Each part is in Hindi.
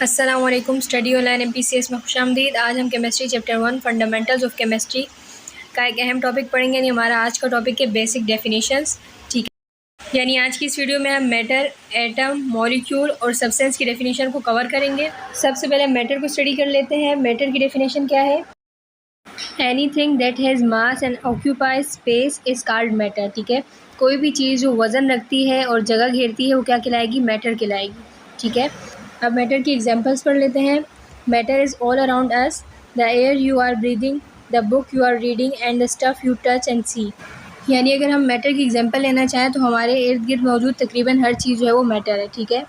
अस्सलामुअलैकुम। स्टडी ऑनलाइन MPCS में खुशामदीद। आज हम chemistry chapter 1 fundamentals of chemistry का एक अहम टॉपिक पढ़ेंगे। यानी हमारा आज का टॉपिक है बेसिक डेफिनेशंस। ठीक है, यानी आज की इस वीडियो में हम मैटर, एटम, मॉलिक्यूल और सब्सटेंस की डेफिनेशन को कवर करेंगे। सबसे पहले मैटर को स्टडी कर लेते हैं। मैटर की डेफिनेशन क्या है? Anything that has mass and occupies space is called matter. ठीक है, कोई भी चीज़ जो वज़न रखती है और जगह घेरती है वो क्या कहलाएगी? मैटर कहलाएगी। ठीक है, अब मैटर की एग्जांपल्स पढ़ लेते हैं। Matter is all around us, the air you are breathing, the book you are reading and the stuff you touch and see. यानी अगर हम मैटर की एग्जांपल लेना चाहें तो हमारे इर्द गिर्द मौजूद तकरीबन हर चीज़ जो है वो मैटर है। ठीक है,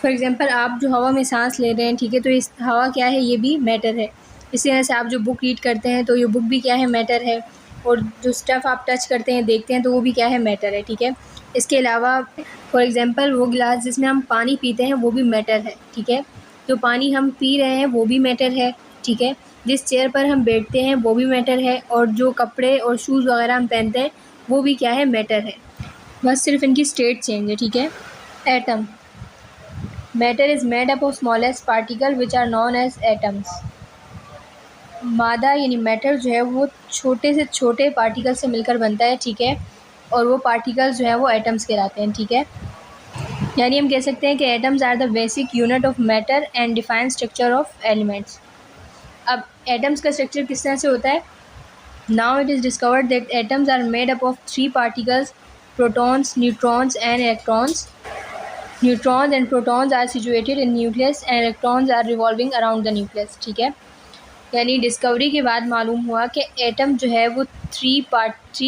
फॉर एग्जांपल आप जो हवा में सांस ले रहे हैं, ठीक है, तो इस हवा क्या है? ये भी मैटर है। इसी तरह से आप जो बुक रीड करते हैं तो ये बुक भी क्या है? मैटर है। और जो स्टफ़ आप टच करते हैं, देखते हैं, तो वो भी क्या है? मैटर है। ठीक है, इसके अलावा फॉर एग्जांपल वो गिलास जिसमें हम पानी पीते हैं वो भी मैटर है। ठीक है, जो पानी हम पी रहे हैं वो भी मैटर है। ठीक है, जिस चेयर पर हम बैठते हैं वो भी मैटर है। और जो कपड़े और शूज़ वगैरह हम पहनते हैं वो भी क्या है? मैटर है। बस सिर्फ इनकी स्टेट चेंज है। ठीक है, atom. Matter is made up of smallest particle which are known as atoms. मादा यानी मैटर जो है वो छोटे से छोटे पार्टिकल से मिलकर बनता है। ठीक है, और वो पार्टिकल्स जो है वो एटम्स कहलाते हैं। ठीक है, यानी हम कह सकते हैं कि atoms are the basic unit of matter and define structure of elements. अब एटम्स का स्ट्रक्चर किस तरह से होता है? Now it is discovered that atoms are made up of 3 particles, protons, neutrons and electrons. Neutrons and protons are situated in nucleus and electrons are revolving around the nucleus. ठीक है, यानी डिस्कवरी के बाद मालूम हुआ कि एटम जो है वो थ्री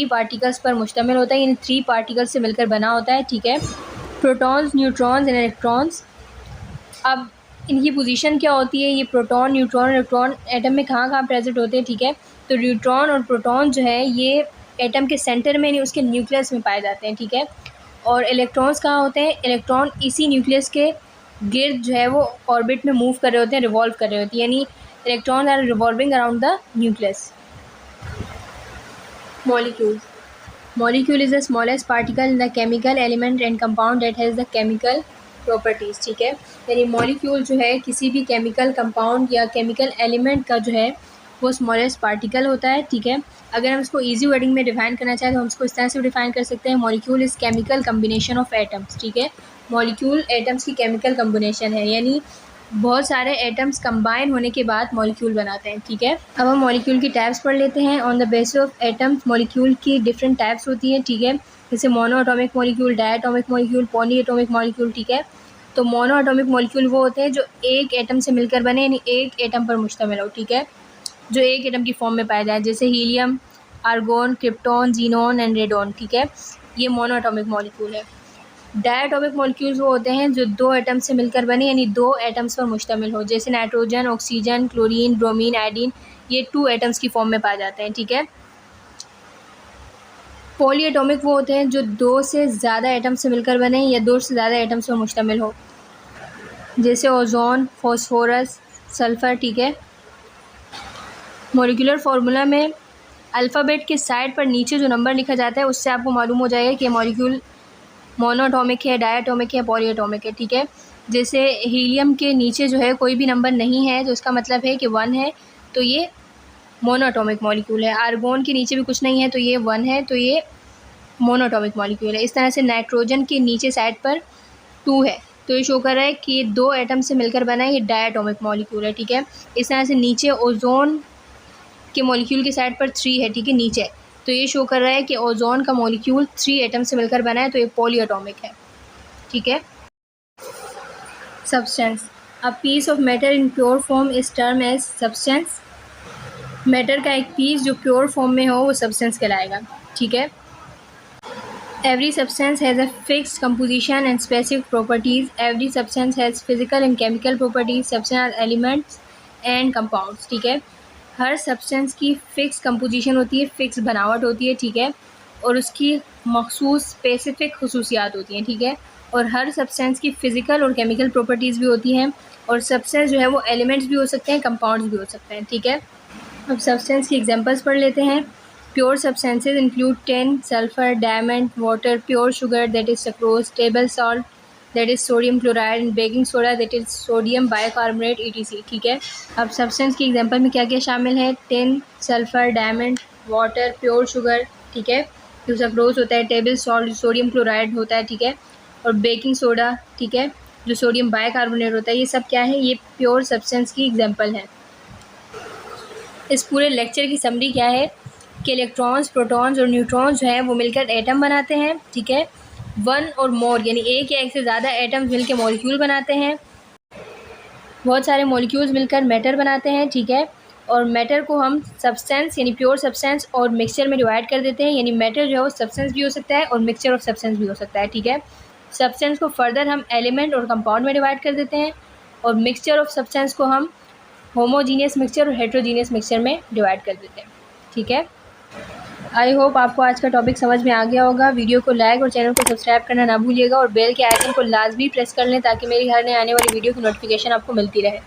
पार्टिकल्स पर मुश्तमिल होता है, यानी 3 पार्टिकल्स से मिलकर बना होता है। ठीक है, प्रोटॉन्स, न्यूट्रॉन्स एंड इलेक्ट्रॉन्स। अब इनकी पोजीशन क्या होती है? ये प्रोटॉन, न्यूट्रॉन, इलेक्ट्रॉन एटम में कहाँ कहाँ प्रेजेंट होते हैं? ठीक है, तो न्यूट्रॉन और प्रोटॉन जो है ये एटम के सेंटर में, यानी उसके न्यूक्लियस में पाए जाते हैं। ठीक है, और इलेक्ट्रॉन्स कहाँ होते हैं? इलेक्ट्रॉन इसी न्यूक्लियस के गिर्द जो है वो ऑर्बिट में मूव कर रहे होते हैं, रिवॉल्व कर रहे होते हैं, यानी electrons are revolving around the nucleus. Molecule. Molecule is the smallest particle in the chemical element and compound that has the chemical properties. ठीक है, यानी मॉलिक्यूल जो है किसी भी केमिकल कंपाउंड या केमिकल एलिमेंट का जो है वो स्मॉलेस्ट पार्टिकल होता है। ठीक है, अगर हम इसको इजी वर्डिंग में डिफाइन करना चाहें तो हम इसको इस तरह से डिफाइन कर सकते हैं, molecule is chemical combination of atoms. ठीक है, मॉलिक्यूल एटम्स की केमिकल कम्बिनेशन है, यानी बहुत सारे एटम्स कंबाइन होने के बाद मॉलिक्यूल बनाते हैं। ठीक है, अब हम मॉलिक्यूल की टाइप्स पढ़ लेते हैं। On the basis of atoms molecule की डिफरेंट टाइप्स होती हैं। ठीक है, जैसे mono atomic molecule, diatomic molecule, poly atomic molecule. ठीक है, तो मोनो एटॉमिक मॉलिक्यूल वो होते हैं जो एक एटम से मिलकर बने, यानी एक एटम पर मुश्तमिल हो। ठीक है, जो एक एटम की फॉर्म में पाए जाए, जैसे helium, argon, krypton, xenon and radon. ठीक है, ये मोनो एटॉमिक मॉलिक्यूल है। डायटॉमिक मॉलिक्यूल्स वो होते हैं जो 2 एटम से मिलकर बने, यानी 2 एटम्स पर मुश्तमिल हो, जैसे nitrogen, oxygen, chlorine, bromine, iodine, ये 2 एटम्स की फॉर्म में पाए जाते हैं। ठीक है, पॉली एटॉमिक वो होते हैं जो 2 से ज़्यादा एटम से मिलकर बने या 2 से ज़्यादा एटम्स पर मुश्तमिल हो, जैसे ओजोन, फॉस्फोरस, सल्फ़र। ठीक है, मॉलिक्यूलर फार्मूला में अल्फ़ाबेट के साइड पर नीचे जो नंबर लिखा जाता है उससे आपको मालूम हो जाएगा कि मॉलिक्यूल मोनोएटॉमिक है, डायटॉमिक है, पॉलीएटॉमिक है। ठीक है, जैसे हीलियम के नीचे जो है कोई भी नंबर नहीं है तो इसका मतलब है कि 1 है, तो ये मोनोएटॉमिक मॉलिक्यूल है। आर्गोन के नीचे भी कुछ नहीं है तो ये 1 है, तो ये मोनोएटॉमिक मॉलिक्यूल है। इस तरह से नाइट्रोजन के नीचे साइड पर 2 है तो ये शो कर रहा है कि ये 2 एटम से मिलकर बना है, ये डायटॉमिक मॉलिक्यूल है। ठीक है, इस तरह से नीचे ओजोन के मॉलिक्यूल की साइड पर 3 है। ठीक है, नीचे, तो ये शो कर रहा है कि ओजोन का मॉलिक्यूल 3 एटम से मिलकर बना है, तो ये पॉलीएटॉमिक है। ठीक है, substance. A piece of matter in pure form is term as substance. Matter का एक पीस जो प्योर फॉर्म में हो वो सब्सटेंस कहलाएगा। ठीक है, every substance has a fixed composition and specific properties. Every substance has physical and chemical properties. Substance are elements and compounds. ठीक है, हर सब्सटेंस की फ़िक्स कंपोजिशन होती है, फ़िक्स बनावट होती है। ठीक है, और उसकी मखसूस स्पेसिफ़िक खुसूसियात होती हैं। ठीक है, और हर सब्सटेंस की फ़िज़िकल और केमिकल प्रॉपर्टीज़ भी होती हैं, और सब्सटेंस जो है वो एलिमेंट्स भी हो सकते हैं, कंपाउंड्स भी हो सकते हैं। ठीक है, अब सब्सटेंस की एग्जांपल्स पढ़ लेते हैं। Pure substances include tin, sulphur, diamond, water, pure sugar that is sucrose, table salt, that is sodium chloride, and baking soda that is sodium bicarbonate ETC। ठीक है। अब सब्सटेंस की एग्जांपल में क्या क्या शामिल है? Tin, sulphur, diamond, water, pure sugar. ठीक है। जो सक्रोज होता है, टेबल सॉल्ट सोडियम क्लोराइड होता है। ठीक है। और बेकिंग सोडा, ठीक है, जो सोडियम बाइकार्बोनेट होता है। ये सब क्या है? ये प्योर सब्सटेंस की एग्जांपल है। इस पूरे लेक्चर की समरी क्या है कि इलेक्ट्रॉन्स, प्रोटॉन्स और न्यूट्रॉन्स जो हैं वो मिलकर एटम बनाते हैं। ठीक है। वन और मोर यानी एक या एक से ज़्यादा एटम्स मिलकर मॉलिक्यूल बनाते हैं। बहुत सारे मॉलिक्यूल्स मिलकर मैटर बनाते हैं। ठीक है। और मैटर को हम सब्सटेंस यानी प्योर सब्सटेंस और मिक्सचर में डिवाइड कर देते हैं। यानी मैटर जो है वो सब्सटेंस भी हो सकता है और मिक्सचर ऑफ सब्सटेंस भी हो सकता है। ठीक है। सब्सटेंस को फर्दर हम एलिमेंट और कंपाउंड में डिवाइड कर देते हैं, और मिक्सचर ऑफ सब्सटेंस को हम होमोजीनियस मिक्सचर और हेट्रोजीनियस मिक्सचर में डिवाइड कर देते हैं। ठीक है। आई होप आपको आज का टॉपिक समझ में आ गया होगा। वीडियो को लाइक और चैनल को सब्सक्राइब करना ना भूलिएगा, और बेल के आइकन को लाजमी प्रेस कर लें ताकि मेरी हर नए आने वाली वीडियो की नोटिफिकेशन आपको मिलती रहे।